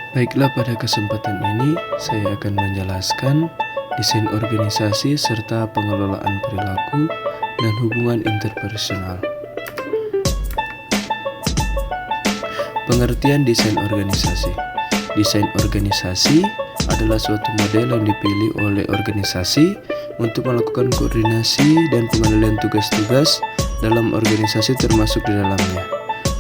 Baiklah, pada kesempatan ini saya akan menjelaskan desain organisasi serta pengelolaan perilaku dan hubungan interpersonal. Pengertian desain organisasi. Desain organisasi adalah suatu model yang dipilih oleh organisasi untuk melakukan koordinasi dan pengendalian tugas-tugas dalam organisasi termasuk di dalamnya.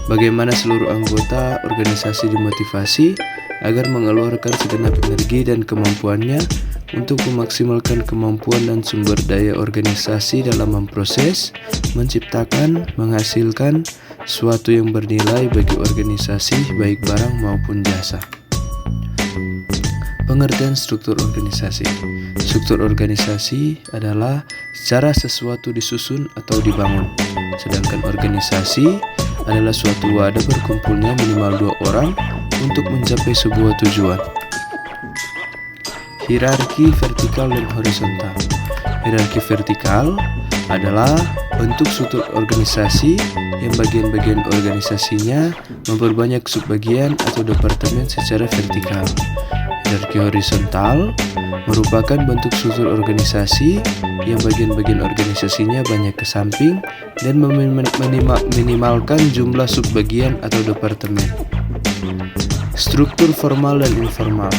Bagaimana seluruh anggota organisasi dimotivasi agar mengeluarkan segenap energi dan kemampuannya untuk memaksimalkan kemampuan dan sumber daya organisasi dalam memproses, menciptakan, menghasilkan sesuatu yang bernilai bagi organisasi, baik barang maupun jasa. Pengertian struktur organisasi. Struktur organisasi adalah cara sesuatu disusun atau dibangun, sedangkan organisasi adalah suatu wadah berkumpulnya minimal 2 orang untuk mencapai sebuah tujuan. Hierarki vertikal dan horizontal. Hierarki vertikal adalah bentuk struktur organisasi yang bagian-bagian organisasinya memperbanyak subbagian atau departemen secara vertikal. Hierarki horizontal merupakan bentuk struktur organisasi yang bagian-bagian organisasinya banyak ke samping dan minimalkan jumlah subbagian atau departemen. Struktur formal dan informal.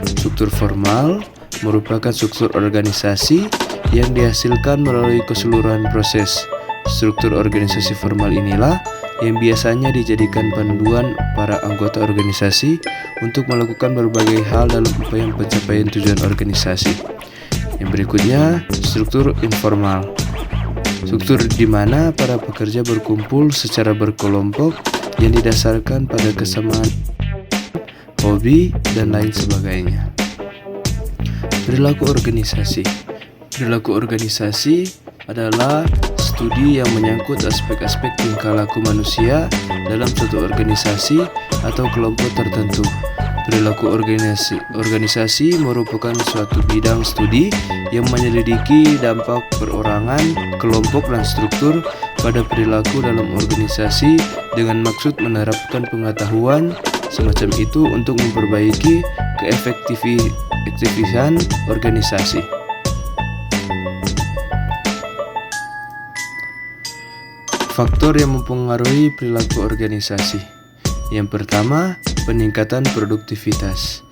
Struktur formal merupakan struktur organisasi yang dihasilkan melalui keseluruhan proses. Struktur organisasi formal inilah yang biasanya dijadikan panduan para anggota organisasi untuk melakukan berbagai hal dalam upaya pencapaian tujuan organisasi. Yang berikutnya, struktur informal. Struktur di mana para pekerja berkumpul secara berkelompok yang didasarkan pada kesamaan hobi dan lain sebagainya. Perilaku organisasi. Perilaku organisasi adalah studi yang menyangkut aspek-aspek tingkah laku manusia dalam suatu organisasi atau kelompok tertentu. Perilaku organisasi merupakan suatu bidang studi yang menyelidiki dampak perorangan, kelompok, dan struktur pada perilaku dalam organisasi dengan maksud menerapkan pengetahuan semacam itu untuk memperbaiki keefektifan organisasi. Faktor yang mempengaruhi perilaku organisasi. Yang pertama, peningkatan produktivitas.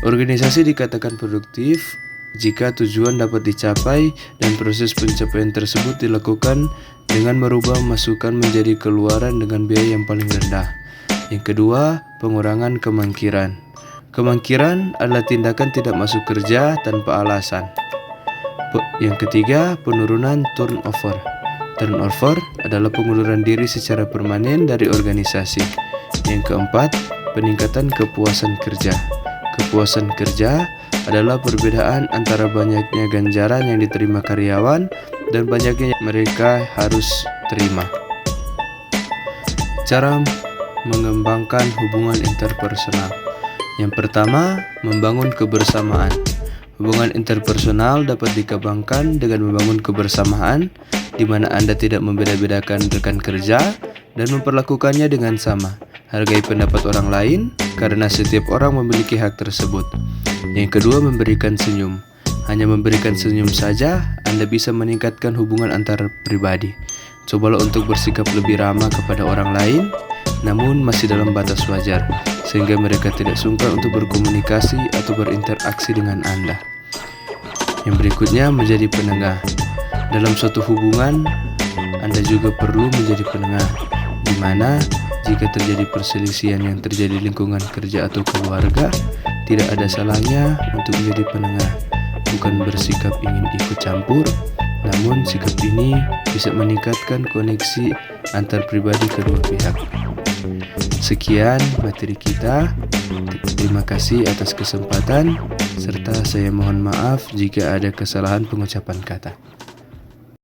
Organisasi dikatakan produktif jika tujuan dapat dicapai dan proses pencapaian tersebut dilakukan dengan merubah masukan menjadi keluaran dengan biaya yang paling rendah. Yang kedua, pengurangan kemangkiran. Kemangkiran adalah tindakan tidak masuk kerja tanpa alasan. Yang ketiga, penurunan turnover. Turnover adalah pengunduran diri secara permanen dari organisasi. Yang keempat, peningkatan kepuasan kerja. Kepuasan kerja adalah perbedaan antara banyaknya ganjaran yang diterima karyawan dan banyaknya yang mereka harus terima. Cara mengembangkan hubungan interpersonal. Yang pertama, membangun kebersamaan. Hubungan interpersonal dapat dikembangkan dengan membangun kebersamaan, di mana Anda tidak membeda-bedakan rekan kerja dan memperlakukannya dengan sama. Hargai pendapat orang lain, karena setiap orang memiliki hak tersebut. Yang kedua, memberikan senyum. Hanya memberikan senyum saja, Anda bisa meningkatkan hubungan antar pribadi. Cobalah untuk bersikap lebih ramah kepada orang lain, namun masih dalam batas wajar, sehingga mereka tidak sungkan untuk berkomunikasi atau berinteraksi dengan Anda. Yang berikutnya, menjadi penengah. Dalam suatu hubungan, Anda juga perlu menjadi penengah, di mana jika terjadi perselisihan yang terjadi di lingkungan kerja atau keluarga, tidak ada salahnya untuk menjadi penengah. Bukan bersikap ingin ikut campur, namun sikap ini bisa meningkatkan koneksi antar pribadi kedua pihak. Sekian materi kita. Terima kasih atas kesempatan, serta saya mohon maaf jika ada kesalahan pengucapan kata.